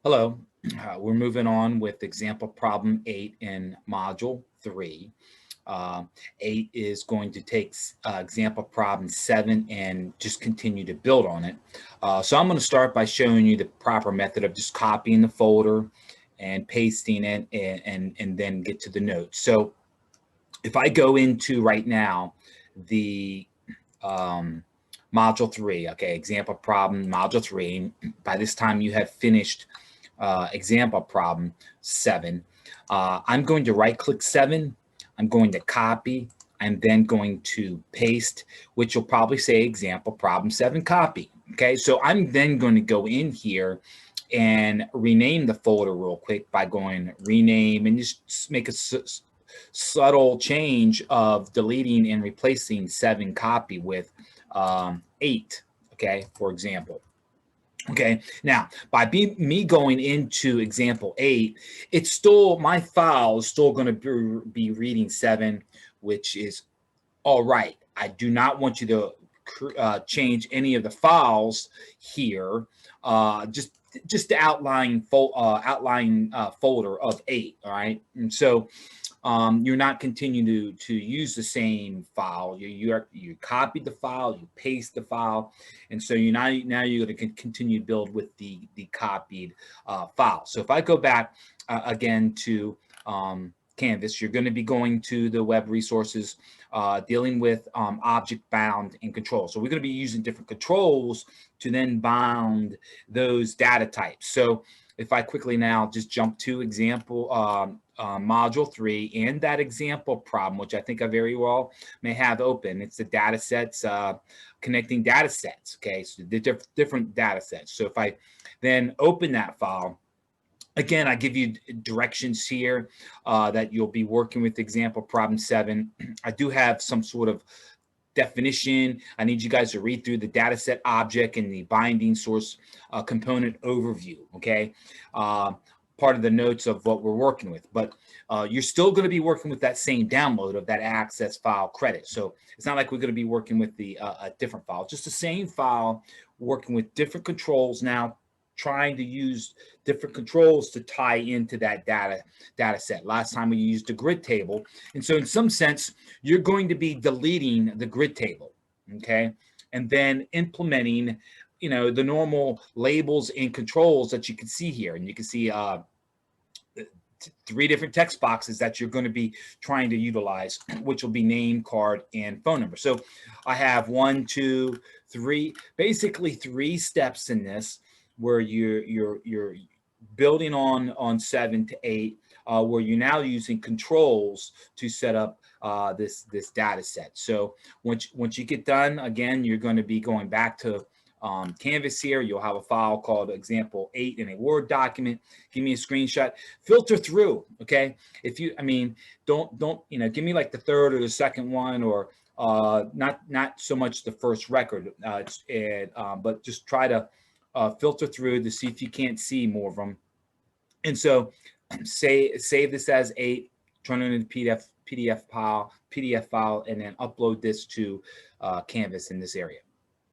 Hello, we're moving on with example problem 8 in module 3. Uh, 8 is going to take example problem 7 and just continue to build on it. So I'm going to start by showing you the proper method of just copying the folder and pasting it and then get to the notes. So if I go into right now the module 3, okay, example problem module 3, by this time you have finished example problem 7. I'm going to right click 7. I'm going to copy. I'm then going to paste, which will probably say example problem 7 copy. Okay, so I'm then going to go in here and rename the folder real quick by going rename and just make a subtle change of deleting and replacing 7 copy with 8, okay, for example. Okay, now by me going into example 8, it's still, my file is still going to be reading 7, which is all right. I do not want you to change any of the files here. Just the outline folder of 8. All right, and so you're not continuing to use the same file. You copied the file, you paste the file, and so now you're going to continue to build with the copied file. So if I go back again to Canvas, you're going to be going to the web resources dealing with object bound and control. So we're going to be using different controls to then bound those data types. So if I quickly now just jump to example module 3 and that example problem, which I think I very well may have open. It's the data sets, connecting data sets. Okay, so the different data sets. So if I then open that file, again, I give you directions here that you'll be working with example problem 7. I do have some sort of definition. I need you guys to read through the dataset object and the binding source component overview, okay? Part of the notes of what we're working with, but you're still going to be working with that same download of that access file credit. So it's not like we're going to be working with the a different file, just the same file, working with different controls now, trying to use different controls to tie into that data set. Last time we used the grid table. And so in some sense, you're going to be deleting the grid table, okay? And then implementing, the normal labels and controls that you can see here. And you can see 3 different text boxes that you're going to be trying to utilize, which will be name, card, and phone number. So I have 1, 2, 3, basically 3 steps in this, where you're building on 7 to 8, where you're now using controls to set up this data set. So once you get done, again, you're going to be going back to Canvas here. You'll have a file called example 8 in a Word document. Give me a screenshot, filter through. Okay, if you, don't give me like the third or the second one, or not so much the first record, but just try to filter through to see if you can't see more of them. And so save this as 8, turn it into PDF file, and then upload this to Canvas in this area.